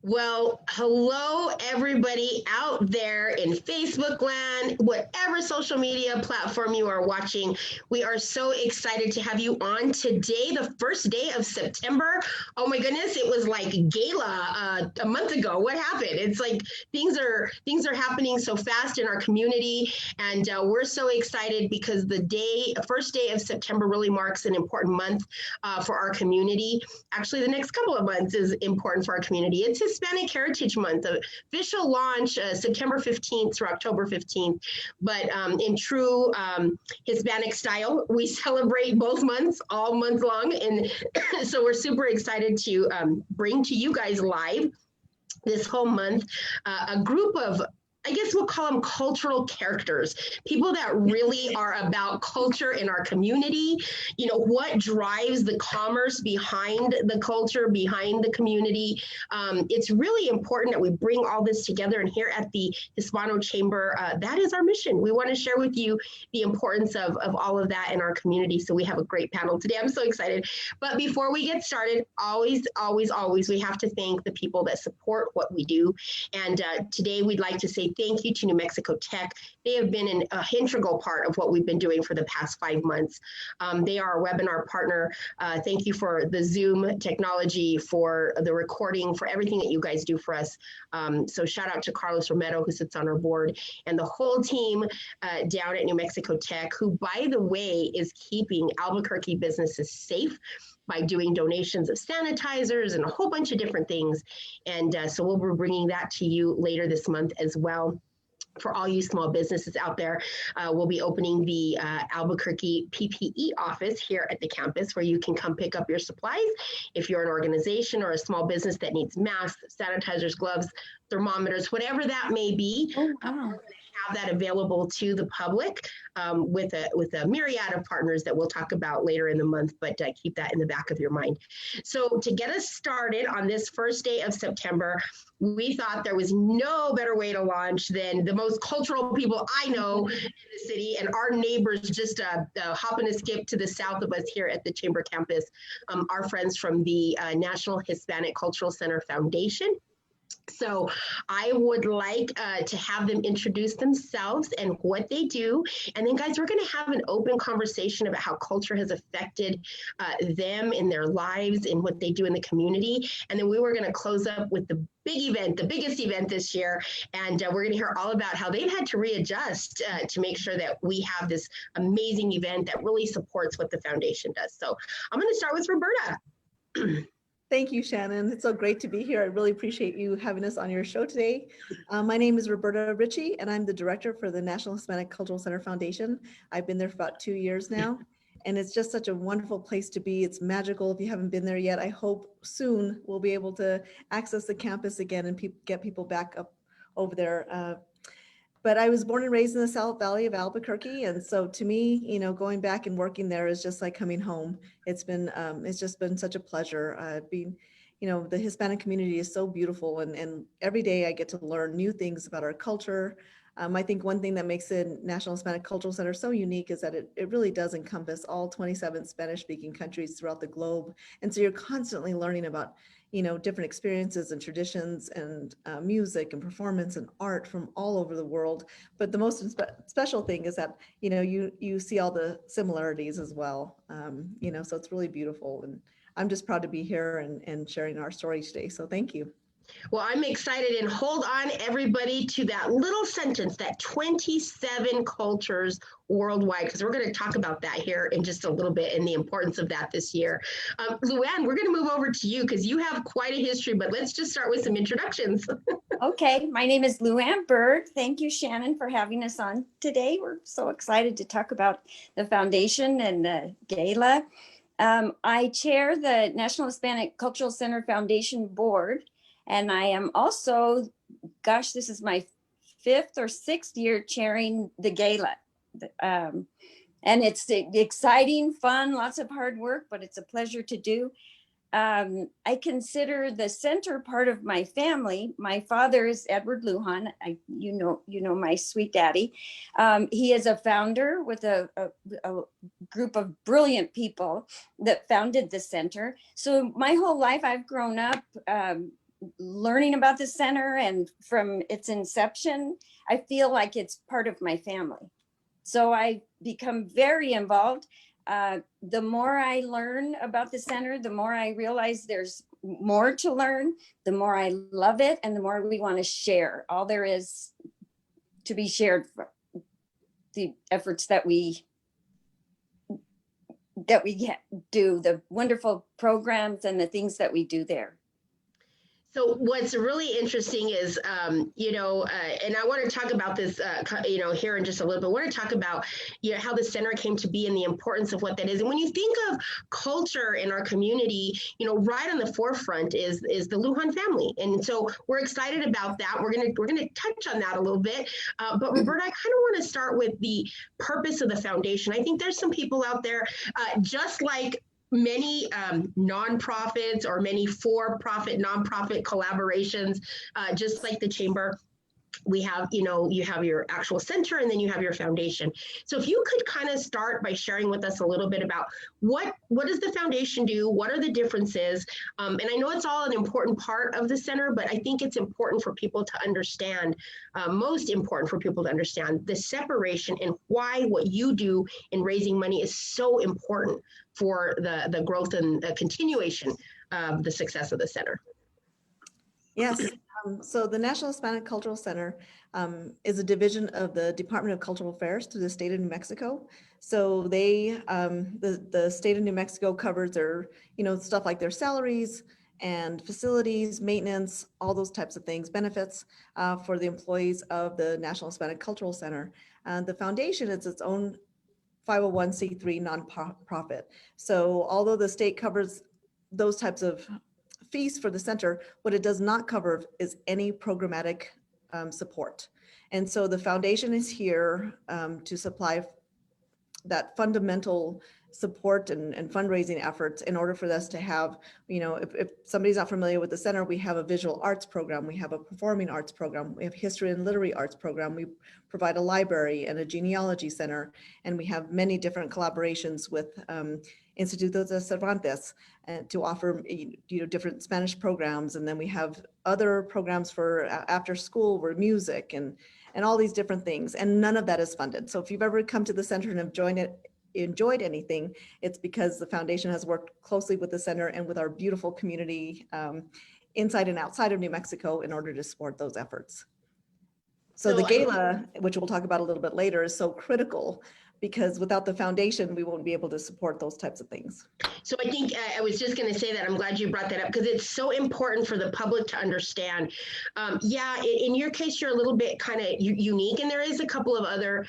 Well, hello, everybody out there in Facebook land, whatever social media platform you are watching. We are so excited to have you on today, the first day of September. Oh my goodness, it was like gala a month ago. What happened? It's like things are happening so fast in our community, and we're so excited because first day of September, really marks an important month for our community. Actually, the next couple of months is important for our community. It's Hispanic Heritage Month. The official launch September 15th through October 15th. But in true Hispanic style, we celebrate both months all month long. And so we're super excited to bring to you guys live this whole month a group of, I guess we'll call them cultural characters, people that really are about culture in our community. You know, what drives the commerce behind the culture, behind the community. It's really important that we bring all this together. And here at the Hispano Chamber, that is our mission. We want to share with you the importance of all of that in our community. So we have a great panel today. I'm so excited. But before we get started, always, we have to thank the people that support what we do. And today we'd like to say thank you to New Mexico Tech. They have been an integral part of what we've been doing for the past 5 months. They are our webinar partner. Thank you for the Zoom technology, for the recording, for everything that you guys do for us. So shout out to Carlos Romero, who sits on our board, and the whole team down at New Mexico Tech, who, by the way, is keeping Albuquerque businesses safe by doing donations of sanitizers and a whole bunch of different things. And so we'll be bringing that to you later this month as well. For all you small businesses out there, we'll be opening the Albuquerque PPE office here at the campus, where you can come pick up your supplies. If you're an organization or a small business that needs masks, sanitizers, gloves, thermometers, whatever that may be, we're going to have that available to the public with a myriad of partners that we'll talk about later in the month, but keep that in the back of your mind. So to get us started on this first day of September, we thought there was no better way to launch than the most cultural people I know in the city, and our neighbors just hop and a skip to the south of us here at the Chamber campus, our friends from the National Hispanic Cultural Center Foundation. So I would like to have them introduce themselves and what they do. And then, guys, we're going to have an open conversation about how culture has affected them in their lives and what they do in the community. And then we were going to close up with the big event, the biggest event this year. And we're going to hear all about how they've had to readjust to make sure that we have this amazing event that really supports what the foundation does. So I'm going to start with Roberta. Thank you, Shannon. It's so great to be here. I really appreciate you having us on your show today. My name is Roberta Ritchie, and I'm the director for the National Hispanic Cultural Center Foundation. I've been there for about 2 years now, and it's just such a wonderful place to be. It's magical. If you haven't been there yet, I hope soon we'll be able to access the campus again and get people back up over there. But I was born and raised in the South Valley of Albuquerque. And so to me, you know, going back and working there is just like coming home. It's just been such a pleasure. You know, the Hispanic community is so beautiful, and every day I get to learn new things about our culture. I think one thing that makes the National Hispanic Cultural Center so unique is that it really does encompass all 27 Spanish-speaking countries throughout the globe. And so you're constantly learning about, you know, different experiences and traditions and music and performance and art from all over the world. But the most special thing is that, you know, you see all the similarities as well. You know, so it's really beautiful. And I'm just proud to be here and sharing our story today. So thank you. Well, I'm excited, and hold on, everybody, to that little sentence, that 27 cultures worldwide, because we're going to talk about that here in just a little bit and the importance of that this year. Luann, we're going to move over to you because you have quite a history, but let's just start with some introductions. Okay, my name is Luann Berg. Thank you, Shannon, for having us on today. We're so excited to talk about the foundation and the gala. I chair the National Hispanic Cultural Center Foundation Board. And I am also, gosh, this is my 5th or 6th year chairing the gala. And it's exciting, fun, lots of hard work, but it's a pleasure to do. I consider the center part of my family. My father is Edward Lujan. You know my sweet daddy. He is a founder with a group of brilliant people that founded the center. So my whole life I've grown up learning about the center and from its inception, I feel like it's part of my family. So I become very involved. The more I learn about the center, the more I realize there's more to learn, the more I love it, and the more we want to share all there is to be shared, the efforts that we do, the wonderful programs and the things that we do there. So what's really interesting is, and I want to talk about this, here in just a little bit. I want to talk about, how the center came to be and the importance of what that is. And when you think of culture in our community, right on the forefront is the Lujan family. And so we're excited about that. We're gonna touch on that a little bit. But Roberta, I kind of want to start with the purpose of the foundation. I think there's some people out there, just like many nonprofits or many for-profit nonprofit collaborations, just like the chamber. We have, you have your actual center and then you have your foundation. So if you could kind of start by sharing with us a little bit about what does the foundation do? What are the differences? And I know it's all an important part of the center, but I think it's important for people to understand, most important for people to understand the separation and why what you do in raising money is so important for the growth and continuation of the success of the center. Yes. So the National Hispanic Cultural Center is a division of the Department of Cultural Affairs through the state of New Mexico. So they, the state of New Mexico covers their, stuff like their salaries and facilities, maintenance, all those types of things, benefits for the employees of the National Hispanic Cultural Center. The foundation is its own 501c3 nonprofit. So although the state covers those types of fees for the center, what it does not cover is any programmatic support. And so the foundation is here to supply that fundamental support and fundraising efforts in order for us to have, if somebody's not familiar with the center, we have a visual arts program, we have a performing arts program, we have history and literary arts program, we provide a library and a genealogy center, and we have many different collaborations with Instituto de Cervantes to offer different Spanish programs. And then we have other programs for after school where music and all these different things. And none of that is funded. So if you've ever come to the center and have enjoyed anything, it's because the foundation has worked closely with the center and with our beautiful community inside and outside of New Mexico in order to support those efforts. So the gala, which we'll talk about a little bit later, is so critical because without the foundation, we won't be able to support those types of things. So I think I was just going to say that. I'm glad you brought that up because it's so important for the public to understand. In your case, you're a little bit kind of unique, and there is a couple of other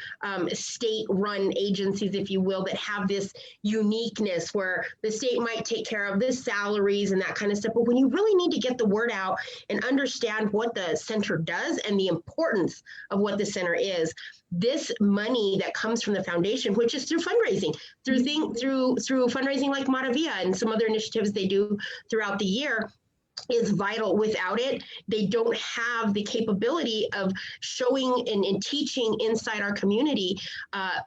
state-run agencies, if you will, that have this uniqueness where the state might take care of the salaries and that kind of stuff. But when you really need to get the word out and understand what the center does and the importance of what the center is, this money that comes from the foundation, which is through fundraising, through fundraising like Maravilla and some other initiatives they do throughout the year, is vital. Without it, they don't have the capability of showing and teaching inside our community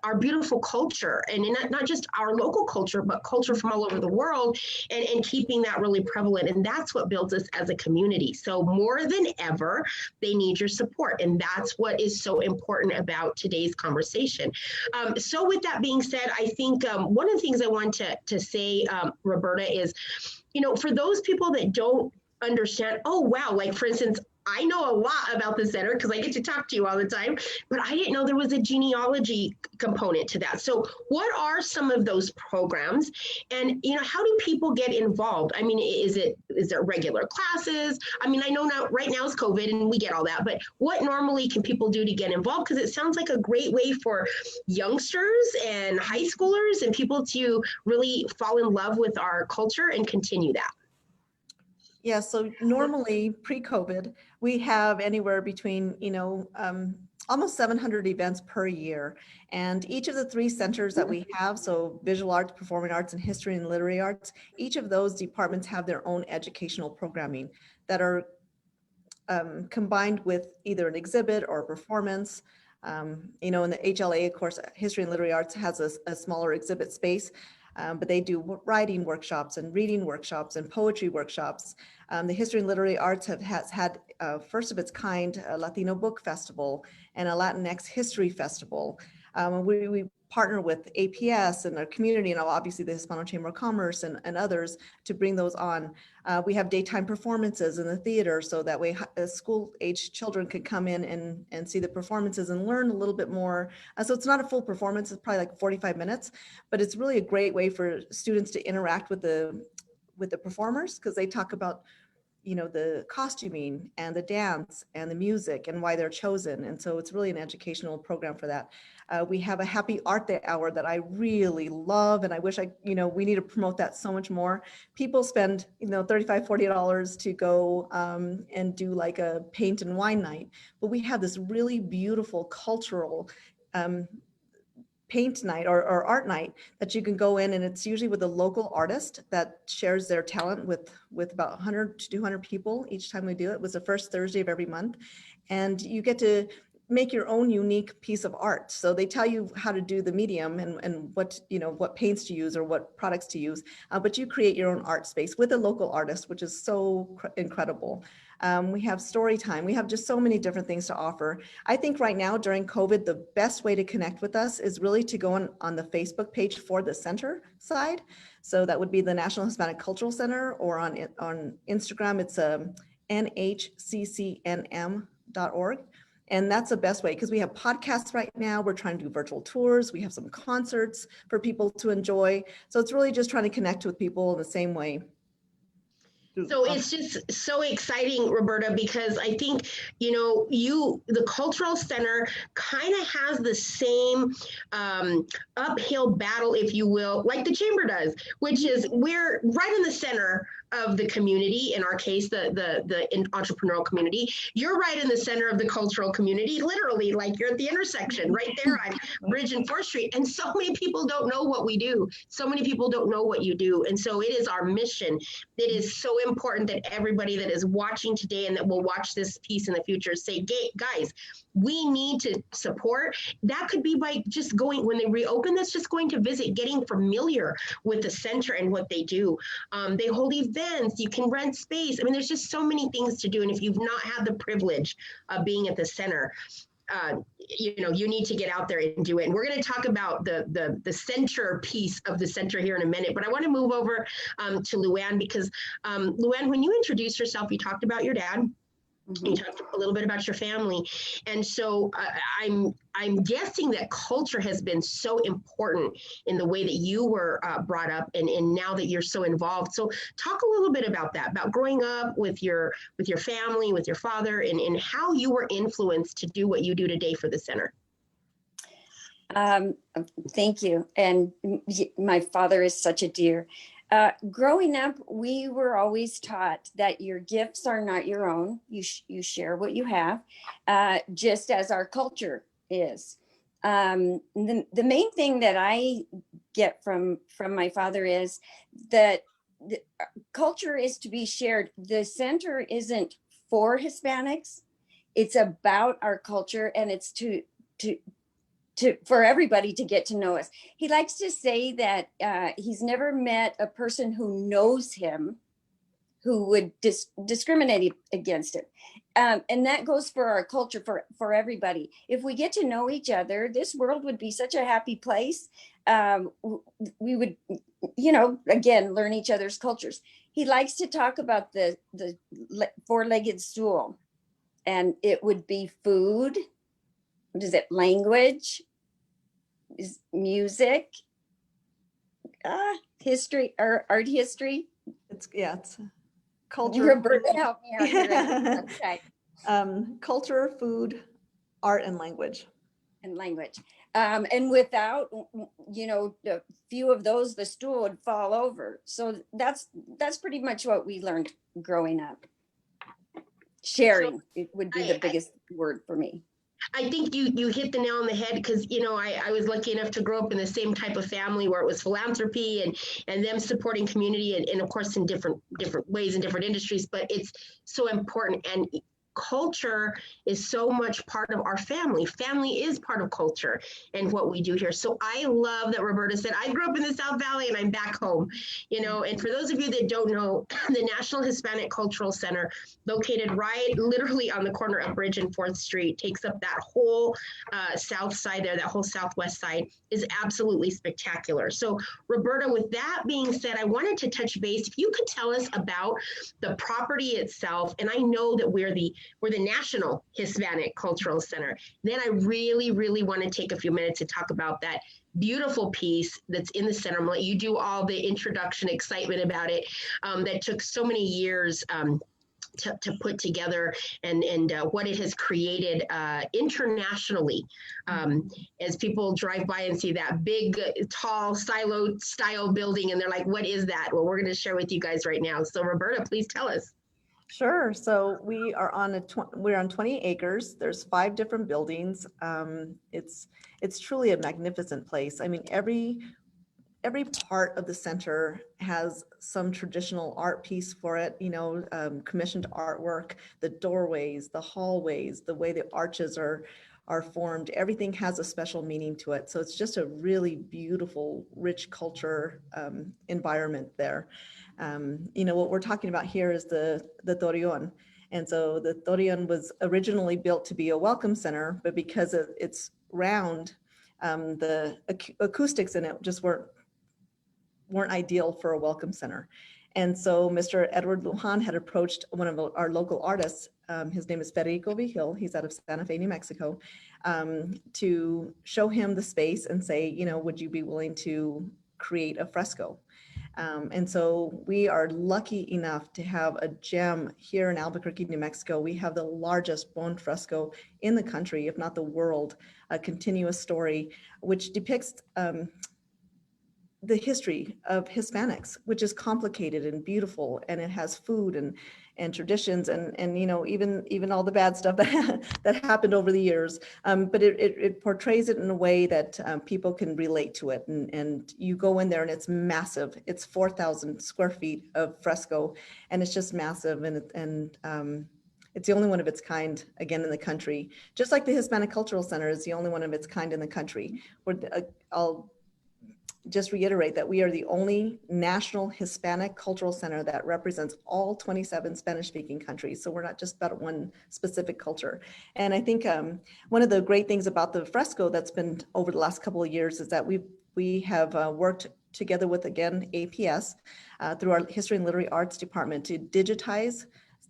our beautiful culture, and not just our local culture, but culture from all over the world, and keeping that really prevalent. And that's what builds us as a community. So more than ever, they need your support. And that's what is so important about today's conversation. So with that being said, I think one of the things I want to say, Roberta, is, for those people that don't understand, oh, wow, like for instance, I know a lot about the center because I get to talk to you all the time, but I didn't know there was a genealogy component to that. So what are some of those programs, and how do people get involved? I mean, is it regular classes? I mean, I know right now is COVID and we get all that, but what normally can people do to get involved? Because it sounds like a great way for youngsters and high schoolers and people to really fall in love with our culture and continue that. Yeah, so normally pre-COVID, we have anywhere between, almost 700 events per year. And each of the three centers that we have, so visual arts, performing arts, and history and literary arts, each of those departments have their own educational programming that are combined with either an exhibit or a performance. In the HLA, of course, history and literary arts has a smaller exhibit space. but they do writing workshops and reading workshops and poetry workshops. The History and Literary Arts has had first of its kind a Latino Book Festival and a Latinx History Festival. We partner with APS and our community, and obviously the Hispano Chamber of Commerce and others to bring those on. We have daytime performances in the theater, so that way school-age children could come in and see the performances and learn a little bit more. So it's not a full performance, it's probably like 45 minutes, but it's really a great way for students to interact with the performers, because they talk about, you know, the costuming and the dance and the music and why they're chosen. And so it's really an educational program for that. We have a happy art day hour that I really love. And I wish we need to promote that so much more. People spend, $35, $40 to go and do like a paint and wine night. But we have this really beautiful cultural paint night or art night that you can go in, and it's usually with a local artist that shares their talent with about 100 to 200 people each time we do it. It was the first Thursday of every month, and you get to make your own unique piece of art. So they tell you how to do the medium and what paints to use or what products to use, but you create your own art space with a local artist, which is so incredible. We have story time. We have just so many different things to offer. I think right now during COVID, the best way to connect with us is really to go on the Facebook page for the center side. So that would be the National Hispanic Cultural Center, or on Instagram, it's nhccnm.org. And that's the best way, because we have podcasts right now. We're trying to do virtual tours. We have some concerts for people to enjoy. So it's really just trying to connect with people in the same way. So it's just so exciting, Roberta, because I think, the Cultural Center kind of has the same uphill battle, if you will, like the Chamber does, which is we're right in the center of the community. In our case, the entrepreneurial community. You're right in the center of the cultural community, literally, like you're at the intersection right there on Bridge and 4th Street. And so many people don't know what we do. So many people don't know what you do. And so it is our mission. It is so important that everybody that is watching today and that will watch this piece in the future say, guys, we need to support. That could be by just going, when they reopen this, just going to visit, getting familiar with the center and what they do. They hold events, you can rent space. I mean, there's just so many things to do. And if you've not had the privilege of being at the center, you need to get out there and do it. And we're going to talk about the center piece of the center here in a minute, but I want to move over to Luann, because Luann, when you introduced yourself, you talked about your dad. You talked a little bit about your family. And so I'm guessing that culture has been so important in the way that you were brought up and now that you're so involved. So talk a little bit about that, about growing up with your family, with your father, and how you were influenced to do what you do today for the center. Thank you. And my father is such a dear. Growing up, we were always taught that your gifts are not your own. You share what you have, just as our culture is. The main thing that I get from my father is that the culture is to be shared. The center isn't for Hispanics. It's about our culture, and it's for everybody to get to know us. He likes to say that he's never met a person who knows him who would discriminate against him. And that goes for our culture, for everybody. If we get to know each other, this world would be such a happy place. We would, again, learn each other's cultures. He likes to talk about the four-legged stool, and it would be food. What is it? Language, is music, history, or art history. It's culture. Roberta, help me out here. Okay. Culture, food, art, and language. And without, a few of those, the stool would fall over. So that's pretty much what we learned growing up. Sharing, it would be the biggest word for me. I think you hit the nail on the head, because I was lucky enough to grow up in the same type of family where it was philanthropy and them supporting community and of course in different ways in different industries, but it's so important. And culture is so much part of our family. Family is part of culture and what we do here. So I love that Roberta said, I grew up in the South Valley and I'm back home, and for those of you that don't know, the National Hispanic Cultural Center, located right literally on the corner of Bridge and 4th Street, takes up that whole south side there, that whole southwest side, is absolutely spectacular. So Roberta, with that being said, I wanted to touch base. If you could tell us about the property itself, and I know that we're the National Hispanic Cultural Center. Then I really, really want to take a few minutes to talk about that beautiful piece that's in the center. I'm gonna let you do all the introduction excitement about it, that took so many years to put together, and what it has created internationally. As people drive by and see that big, tall silo style building, and they're like, what is that? Well, we're going to share with you guys right now. So Roberta, please tell us. Sure. So we are on we're on 20 acres. There's 5 different buildings. It's truly a magnificent place. I mean, every part of the center has some traditional art piece for it, commissioned artwork, the doorways, the hallways, the way the arches are formed. Everything has a special meaning to it. So it's just a really beautiful, rich culture environment there. What we're talking about here is the Torreon. And so the Torreon was originally built to be a welcome center, but because it's round, the acoustics in it just weren't ideal for a welcome center. And so Mr. Edward Lujan had approached one of our local artists. His name is Federico Vigil. He's out of Santa Fe, New Mexico, to show him the space and say, would you be willing to create a fresco? And so we are lucky enough to have a gem here in Albuquerque, New Mexico. We have the largest bone fresco in the country, if not the world, a continuous story, which depicts the history of Hispanics, which is complicated and beautiful, and it has food and traditions and even all the bad stuff that happened over the years. But it portrays it in a way that people can relate to it. And you go in there and it's massive. It's 4,000 square feet of fresco, and it's just massive. And it's the only one of its kind, again, in the country. Just like the Hispanic Cultural Center is the only one of its kind in the country. I'll just reiterate that we are the only national Hispanic cultural center that represents all 27 Spanish-speaking countries. So we're not just about one specific culture. And I think one of the great things about the fresco that's been over the last couple of years is that we have worked together with, again, APS through our History and Literary Arts department to digitize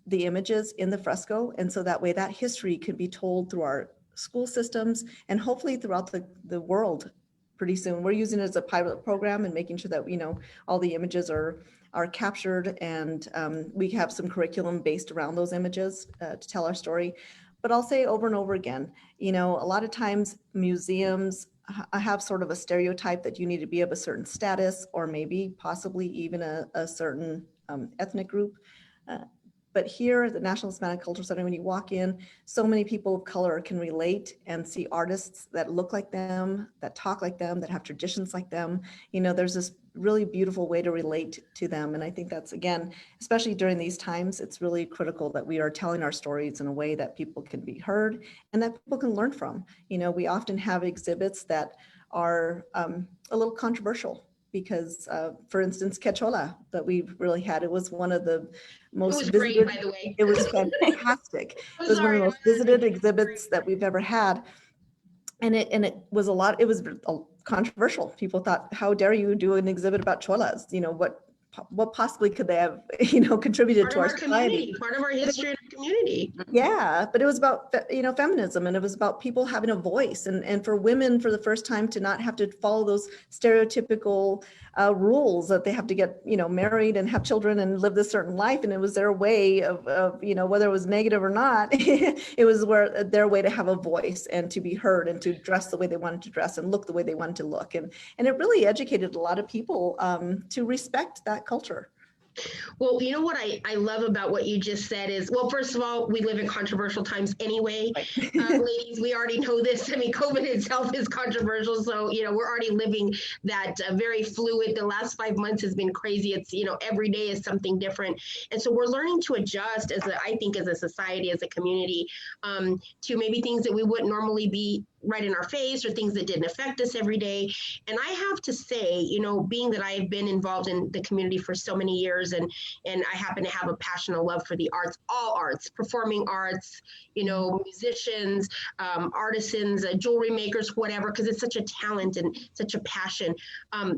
the images in the fresco. And so that way that history can be told through our school systems and hopefully throughout the world pretty soon. We're using it as a pilot program and making sure that, all the images are captured, and we have some curriculum based around those images to tell our story. But I'll say over and over again, a lot of times museums have sort of a stereotype that you need to be of a certain status or maybe possibly even a certain ethnic group. But here at the National Hispanic Cultural Center, when you walk in, so many people of color can relate and see artists that look like them, that talk like them, that have traditions like them. There's this really beautiful way to relate to them. And I think that's, again, especially during these times, it's really critical that we are telling our stories in a way that people can be heard and that people can learn from. We often have exhibits that are a little controversial. Because, for instance, Quechua that we really had, it was one of the most visited. Great, by the way. It was fantastic. It was one of the most visited exhibits that we've ever had, and it was controversial. People thought, "How dare you do an exhibit about cholas? What possibly could they have, contributed to our society? Part of our history and our community." Yeah, but it was about, feminism, and it was about people having a voice, and for women for the first time to not have to follow those stereotypical rules that they have to get, married and have children and live this certain life. And it was their way of whether it was negative or not, it was their way to have a voice and to be heard and to dress the way they wanted to dress and look the way they wanted to look. And it really educated a lot of people to respect that culture. Well, you know what I love about what you just said is, well, first of all, we live in controversial times anyway. Right. Ladies, we already know this. I mean, COVID itself is controversial. So, we're already living that very fluid. The last 5 months has been crazy. It's, every day is something different. And so we're learning to adjust I think as a society, as a community, to maybe things that we wouldn't normally be right in our face or things that didn't affect us every day. And I have to say, being that I've been involved in the community for so many years and I happen to have a passion and love for the arts, all arts, performing arts, musicians, artisans, jewelry makers, whatever, because it's such a talent and such a passion.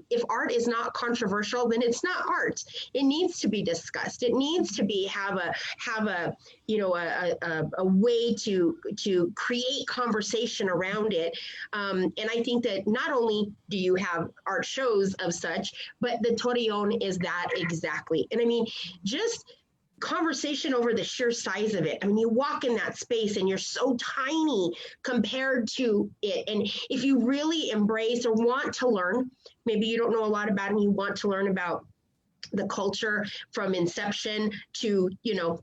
If art is not controversial, then it's not art. It needs to be discussed. It needs to be have a way to create conversation around it. And I think that not only do you have art shows of such, but the Torreon is that exactly. And I mean, just conversation over the sheer size of it. I mean, you walk in that space and you're so tiny compared to it. And if you really embrace or want to learn, maybe you don't know a lot about it and you want to learn about the culture from inception to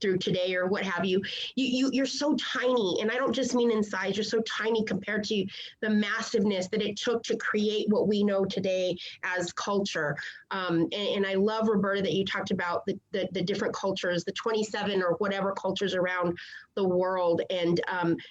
through today or what have you're so tiny, and I don't just mean in size. You're so tiny compared to the massiveness that it took to create what we know today as culture. And I love, Roberta, that you talked about the different cultures, the 27 or whatever cultures around the world. And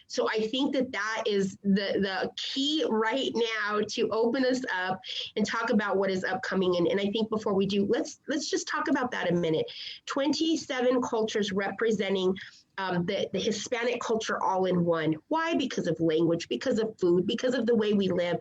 so I think that is the key right now to open us up and talk about what is upcoming. And I think before we do, let's just talk about that a minute. 27 cultures representing the Hispanic culture all in one. Why? Because of language, because of food, because of the way we live,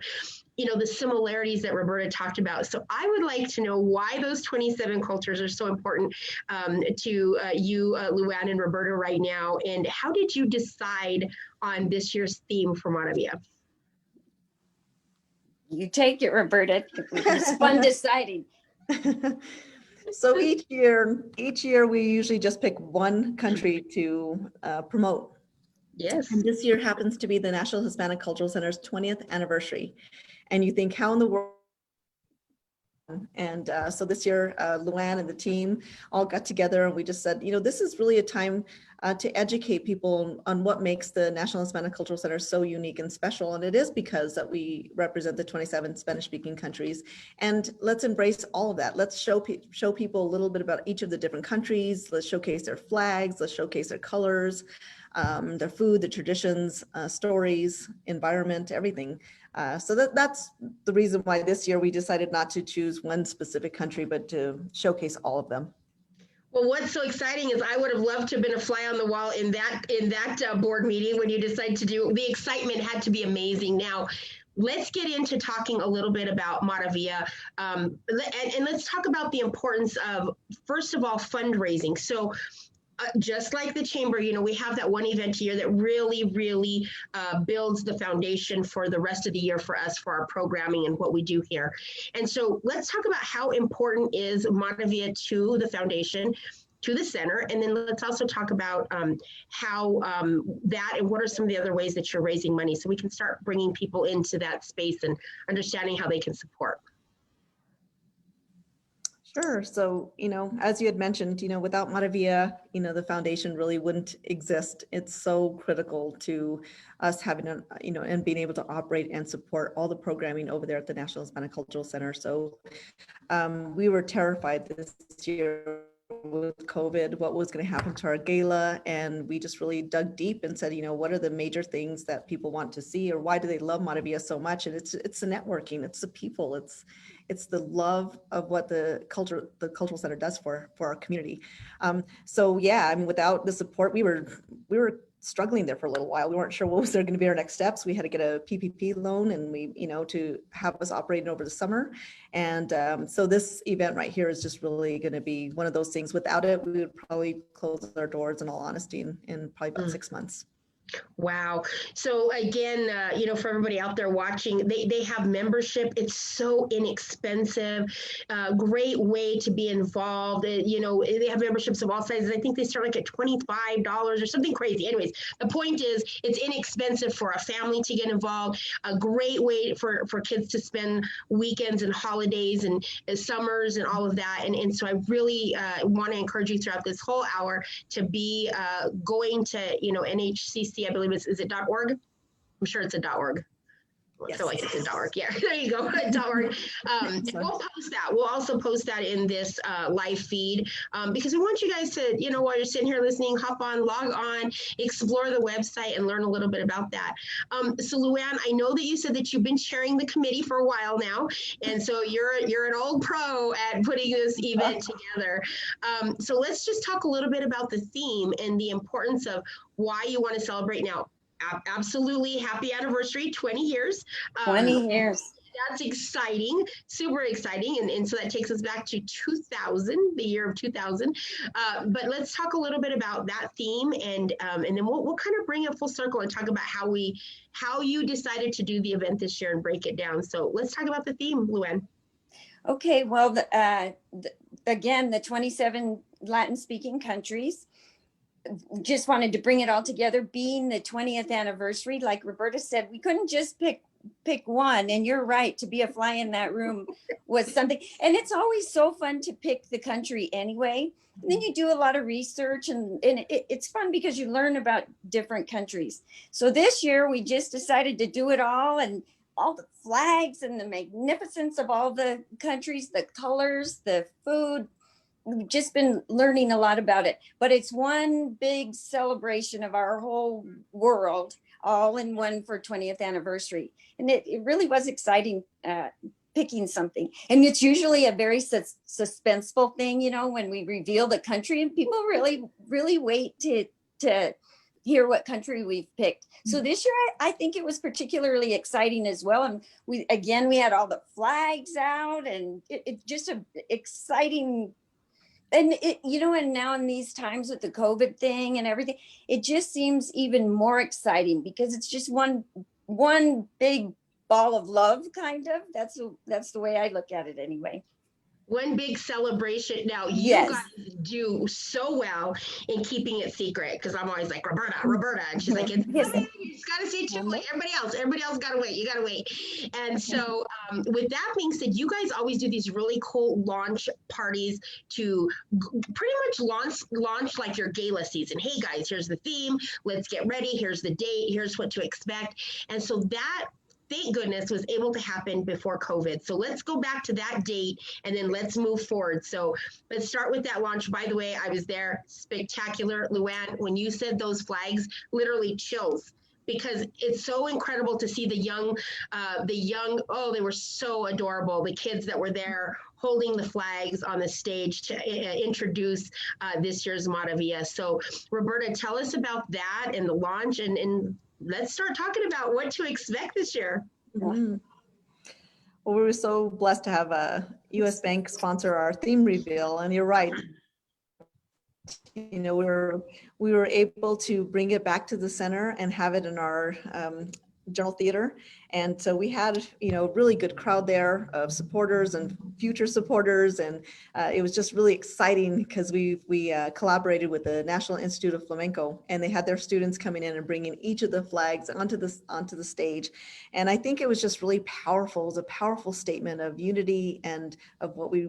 the similarities that Roberta talked about. So I would like to know why those 27 cultures are so important to you, Luann and Roberta right now. And how did you decide on this year's theme for Maravilla? You take it, Roberta. It's fun deciding. So each year we usually just pick one country to promote. Yes. And this year happens to be the National Hispanic Cultural Center's 20th anniversary. And you think, how in the world? And so this year, Luann and the team all got together and we just said, this is really a time to educate people on what makes the National Hispanic Cultural Center so unique and special. And it is because that we represent the 27 Spanish-speaking countries. And let's embrace all of that. Let's show people a little bit about each of the different countries. Let's showcase their flags. Let's showcase their colors, their food, their traditions, stories, environment, everything. So that's the reason why this year we decided not to choose one specific country, but to showcase all of them. Well, what's so exciting is I would have loved to have been a fly on the wall in that board meeting when you decided to do. The excitement had to be amazing. Now, let's get into talking a little bit about Maravilla, and let's talk about the importance of, first of all, fundraising. So just like the chamber, we have that one event a year that really, really builds the foundation for the rest of the year for us, for our programming and what we do here. And so let's talk about how important is Maravilla to the foundation, to the center, and then let's also talk about how that and what are some of the other ways that you're raising money so we can start bringing people into that space and understanding how they can support. Sure. So, as you had mentioned, without Maravilla, the foundation really wouldn't exist. It's so critical to us having, and being able to operate and support all the programming over there at the National Hispanic Cultural Center. So we were terrified this year with COVID, what was going to happen to our gala. And we just really dug deep and said, what are the major things that people want to see, or why do they love Maravilla so much? And it's the networking, it's the people, it's the love of what the cultural center does for our community. So yeah, without the support, we were struggling there for a little while. We weren't sure what was going to be our next steps. We had to get a PPP loan, and we, to have us operating over the summer. And so this event right here is just really going to be one of those things. Without it, we would probably close our doors, in all honesty, in probably about 6 months. Wow. So again, for everybody out there watching, they have membership. It's so inexpensive. Great way to be involved. They have memberships of all sizes. I think they start like at $25 or something crazy. Anyways, the point is it's inexpensive for a family to get involved. A great way for kids to spend weekends and holidays and summers and all of that. And so I really want to encourage you throughout this whole hour to be going to, NHCC, I believe is it .org? I'm sure it's a .org. I feel like it's a .org. Yeah, there you go, .org. And we'll post that. We'll also post that in this live feed because we want you guys to, while you're sitting here listening, hop on, log on, explore the website, and learn a little bit about that. So, Luann, I know that you said that you've been chairing the committee for a while now, and so you're an old pro at putting this event together. So let's just talk a little bit about the theme and the importance of why you want to celebrate now. Absolutely, happy anniversary, 20 years. 20 years. That's exciting, super exciting. And so that takes us back to 2000, the year of 2000. But let's talk a little bit about that theme, and then we'll kind of bring it full circle and talk about how you decided to do the event this year and break it down. So let's talk about the theme, Luann. Okay, well, again, the 27 Latin-speaking countries. Just wanted to bring it all together, being the 20th anniversary. Like Roberta said, we couldn't just pick one, and you're right, to be a fly in that room was something. And it's always so fun to pick the country anyway. And then you do a lot of research, and it's fun because you learn about different countries. So this year we just decided to do it all, and all the flags and the magnificence of all the countries, the colors, the food. We've just been learning a lot about it, but it's one big celebration of our whole world, all in one for 20th anniversary. And it really was exciting picking something. And it's usually a very suspenseful thing, when we reveal the country, and people really, really wait to hear what country we've picked. So this year, I think it was particularly exciting as well. And we had all the flags out, and it's just an exciting. And and now in these times with the COVID thing and everything, it just seems even more exciting because it's just one big ball of love, kind of. That's the way I look at it anyway. One big celebration. Now, you guys do so well in keeping it secret, because I'm always like, Roberta. And she's like, you just got to say too, like everybody else got to wait. You got to wait. And so with that being said, you guys always do these really cool launch parties to pretty much launch like your gala season. Hey guys, here's the theme. Let's get ready. Here's the date. Here's what to expect. And so that, thank goodness, was able to happen before COVID. So let's go back to that date and then let's move forward. So let's start with that launch. By the way, I was there. Spectacular. Luann, when you said those flags, literally chills, because it's so incredible to see the young, oh, they were so adorable. The kids that were there holding the flags on the stage to introduce this year's Maravilla. So Roberta, tell us about that and the launch, and let's start talking about what to expect this year. Mm-hmm. Well, we were so blessed to have a U.S. Bank sponsor our theme reveal, and you're right. We were able to bring it back to the center and have it in our General Theater. And so we had, a really good crowd there of supporters and future supporters. And it was just really exciting because we collaborated with the National Institute of Flamenco, and they had their students coming in and bringing each of the flags onto the stage. And I think it was just really powerful. It was a powerful statement of unity and of what we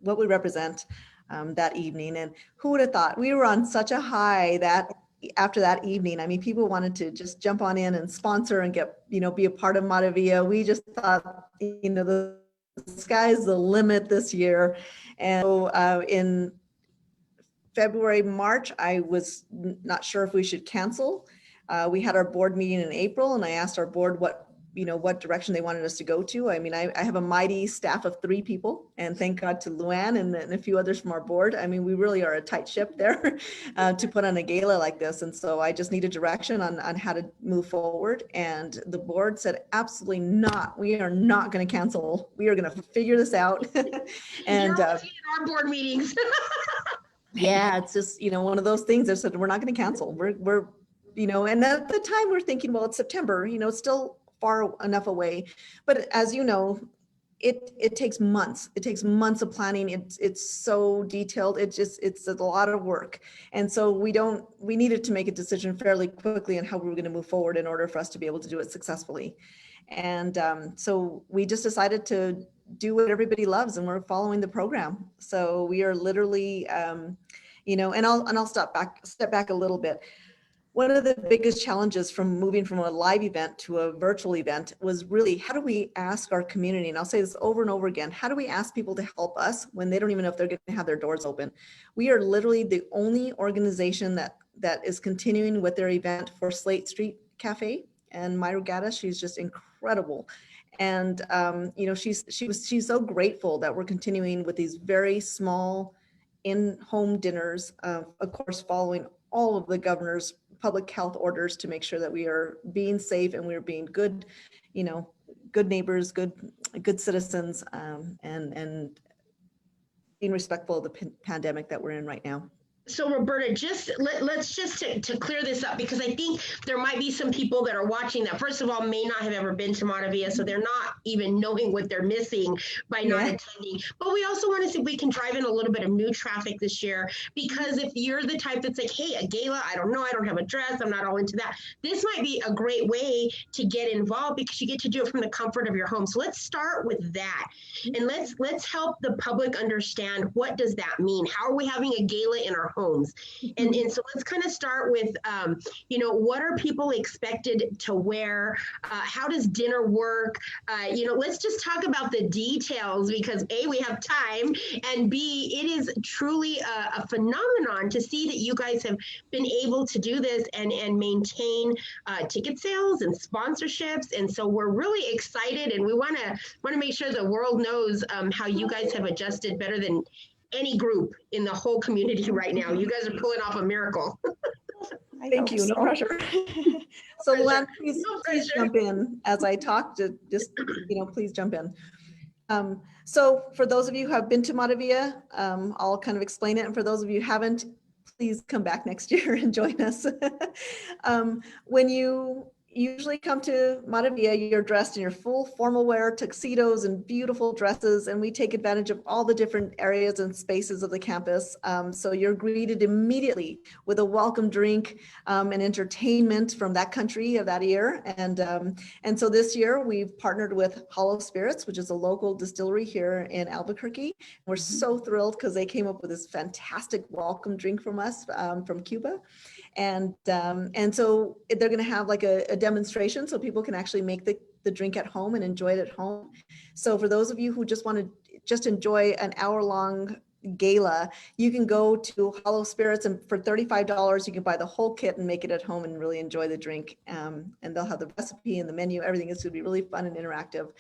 represent that evening. And who would have thought? We were on such a high that after that evening, I mean, people wanted to just jump on in and sponsor and get, be a part of Maravilla. We just thought, the sky's the limit this year. And so in February, March, I was not sure if we should cancel. We had our board meeting in April, and I asked our board what direction they wanted us to go to. I mean, I have a mighty staff of 3 people, and thank God to Luann and a few others from our board. I mean, we really are a tight ship there to put on a gala like this. And so I just needed direction on how to move forward. And the board said, absolutely not. We are not going to cancel. We are going to figure this out. And our board meetings. Yeah, it's just, one of those things that said, we're not going to cancel. and at the time we're thinking, well, it's September, it's still far enough away. But as you know, it takes months. It takes months of planning. It's so detailed. It's a lot of work. And so we needed to make a decision fairly quickly on how we were going to move forward in order for us to be able to do it successfully. And so we just decided to do what everybody loves, and we're following the program. So we are literally, and I'll step back a little bit. One of the biggest challenges from moving from a live event to a virtual event was really, how do we ask our community, and I'll say this over and over again, how do we ask people to help us when they don't even know if they're going to have their doors open? We are literally the only organization that is continuing with their event for Slate Street Cafe, and Myra Gaddis, she's just incredible. And she's so grateful that we're continuing with these very small in-home dinners, of course, following all of the governor's public health orders to make sure that we are being safe and we're being good, good neighbors, good citizens, and being respectful of the pandemic that we're in right now. So Roberta, let's just to clear this up, because I think there might be some people that are watching that, first of all, may not have ever been to Montevilla, so they're not even knowing what they're missing by not attending. But we also want to see if we can drive in a little bit of new traffic this year, because if you're the type that's like, hey, a gala, I don't know, I don't have a dress, I'm not all into that. This might be a great way to get involved, because you get to do it from the comfort of your home. So let's start with that, and let's help the public understand, what does that mean? How are we having a gala in our homes? And so let's kind of start with, what are people expected to wear? How does dinner work? Let's just talk about the details, because A, we have time, and B, it is truly a phenomenon to see that you guys have been able to do this and maintain ticket sales and sponsorships. And so we're really excited, and we want to make sure the world knows how you guys have adjusted better than any group in the whole community right now. You guys are pulling off a miracle. Thank you. No pressure. So Luann, please jump in as I talk. Please jump in. So for those of you who have been to Montevilla, I'll kind of explain it. And for those of you who haven't, please come back next year and join us. When you usually come to Montevilla, you're dressed in your full formal wear, tuxedos and beautiful dresses, and we take advantage of all the different areas and spaces of the campus. So you're greeted immediately with a welcome drink and entertainment from that country of that year. And so this year we've partnered with Hollow Spirits, which is a local distillery here in Albuquerque. We're so thrilled because they came up with this fantastic welcome drink from us from Cuba. And so they're going to have like a demonstration so people can actually make the drink at home and enjoy it at home. So for those of you who just want to just enjoy an hour-long gala, you can go to Hollow Spirits, and for $35 you can buy the whole kit and make it at home and really enjoy the drink. And they'll have the recipe and the menu. Everything is going to be really fun and interactive.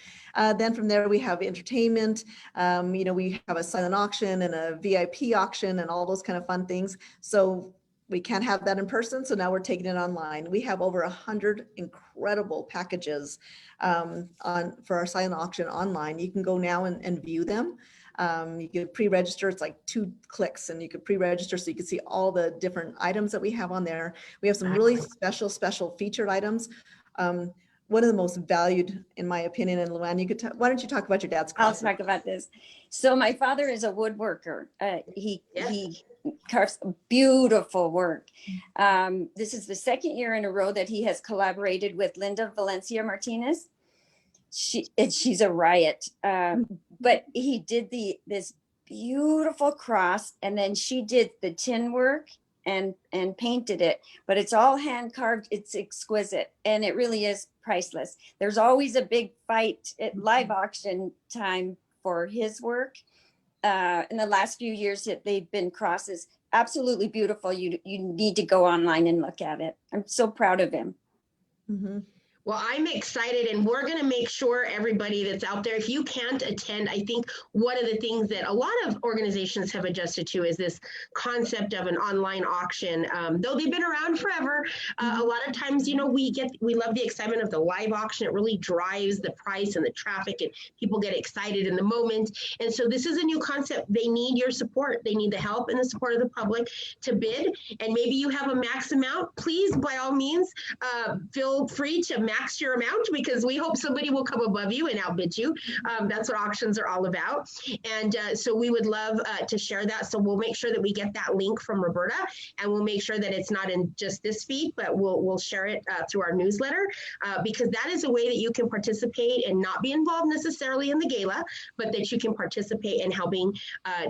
Then from there we have entertainment. We have a silent auction and a VIP auction and all those kind of fun things. So we can't have that in person, so now we're taking it online. We have over 100 incredible packages for our silent auction online. You can go now and view them. You can pre-register. It's like 2 clicks, and you can pre-register so you can see all the different items that we have on there. We have some really special featured items. One of the most valued, in my opinion, and Luann, why don't you talk about your dad's closet? I'll talk about this. So my father is a woodworker. He carves beautiful work. This is the second year in a row that he has collaborated with Linda Valencia Martinez. She's a riot. But he did this beautiful cross, and then she did the tin work and painted it, but it's all hand carved. It's exquisite, and it really is priceless. There's always a big fight at live auction time for his work. In the last few years that they've been crosses, absolutely beautiful. You need to go online and look at it. I'm so proud of him. Mm-hmm. Well, I'm excited, and we're going to make sure everybody that's out there, if you can't attend, I think one of the things that a lot of organizations have adjusted to is this concept of an online auction. Though they've been around forever, a lot of times, we love the excitement of the live auction. It really drives the price and the traffic, and people get excited in the moment. And so this is a new concept. They need your support. They need the help and the support of the public to bid. And maybe you have a max amount. Please, by all means, feel free to max your amount, because we hope somebody will come above you and outbid you. That's what auctions are all about. And so we would love to share that. So we'll make sure that we get that link from Roberta, and we'll make sure that it's not in just this feed, but we'll share it through our newsletter, because that is a way that you can participate and not be involved necessarily in the gala, but that you can participate in helping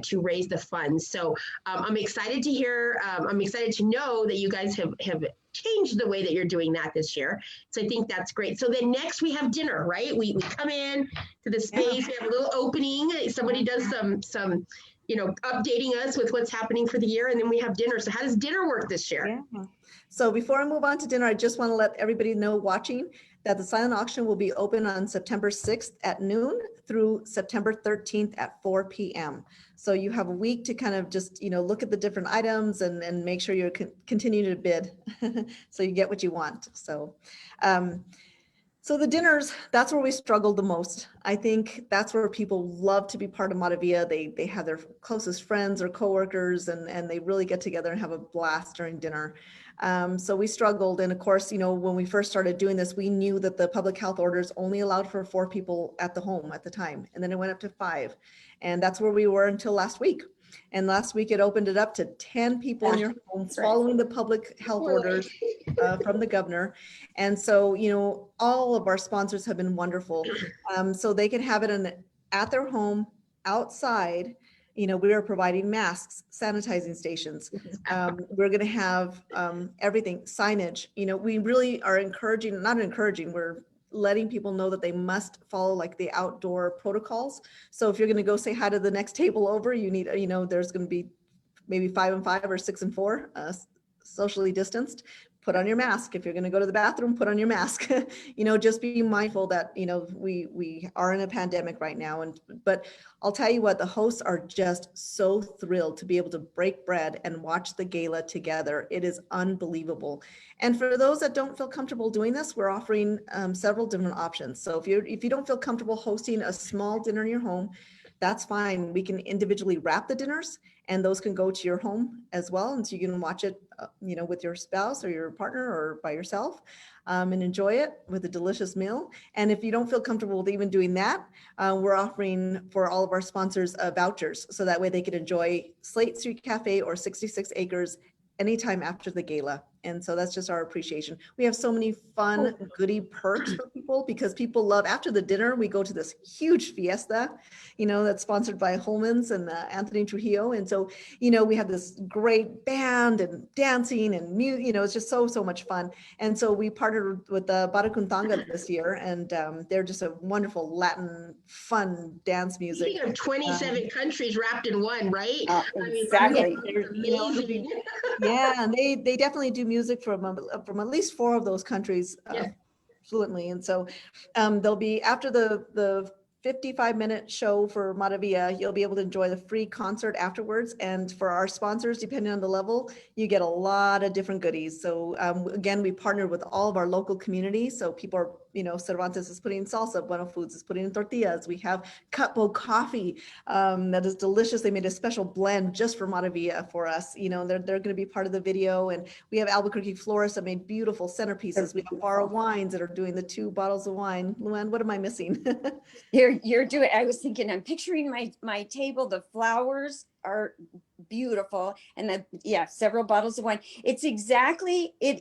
to raise the funds. So I'm excited to hear, I'm excited to know that you guys have changed the way that you're doing that this year. So I think that's great. So then next we have dinner, right? We come in to the space, we have a little opening. Somebody does some updating us with what's happening for the year, and then we have dinner. So how does dinner work this year? Yeah. So before I move on to dinner, I just want to let everybody know watching that the silent auction will be open on September 6th at noon through September 13th at 4 p.m. So you have a week to kind of just, look at the different items and make sure you continue to bid so you get what you want. So, so the dinners, that's where we struggled the most. I think that's where people love to be part of Matavia. They have their closest friends or coworkers, and they really get together and have a blast during dinner. So we struggled. And of course, when we first started doing this, we knew that the public health orders only allowed for 4 people at the home at the time. And then it went up to 5. And that's where we were until last week. And last week it opened it up to 10 people in your home following the public health orders from the governor. And so, all of our sponsors have been wonderful. So they can have it at their home, outside. We are providing masks, sanitizing stations. We're going to have everything, signage. We really are we're letting people know that they must follow like the outdoor protocols. So if you're going to go say hi to the next table over, you need, there's going to be maybe 5 and 5 or 6 and 4, socially distanced. Put on your mask. If you're going to go to the bathroom, put on your mask. Just be mindful that, we are in a pandemic right now. But I'll tell you what, the hosts are just so thrilled to be able to break bread and watch the gala together. It is unbelievable. And for those that don't feel comfortable doing this, we're offering several different options. So if you don't feel comfortable hosting a small dinner in your home, that's fine. We can individually wrap the dinners, and those can go to your home as well. And so you can watch it, with your spouse or your partner or by yourself, and enjoy it with a delicious meal. And if you don't feel comfortable with even doing that, we're offering for all of our sponsors vouchers. So that way they can enjoy Slate Street Cafe or 66 Acres anytime after the gala. And so that's just our appreciation. We have so many fun goodie perks for people, because people love, after the dinner, we go to this huge fiesta, that's sponsored by Holman's and Anthony Trujillo. And so, we have this great band and dancing and music, it's just so much fun. And so we partnered with the Baracuntanga this year, and they're just a wonderful Latin fun dance music. Speaking of 27 countries wrapped in one, right? Exactly. Amazing. Yeah, and they definitely do music from at least 4 of those countries fluently. And so they'll be, after the 55-minute show for Matavia, you'll be able to enjoy the free concert afterwards. And for our sponsors, depending on the level, you get a lot of different goodies. So again, we partnered with all of our local communities. So people are, Cervantes is putting in salsa, Bueno Foods is putting in tortillas. We have Cutbow Coffee that is delicious. They made a special blend just for Matavia for us. They're going to be part of the video. And we have Albuquerque florists that made beautiful centerpieces. We have Bar Wines that are doing the 2 bottles of wine. Luann, what am I missing? You're doing, I was thinking, I'm picturing my table. The flowers are beautiful. And several bottles of wine. It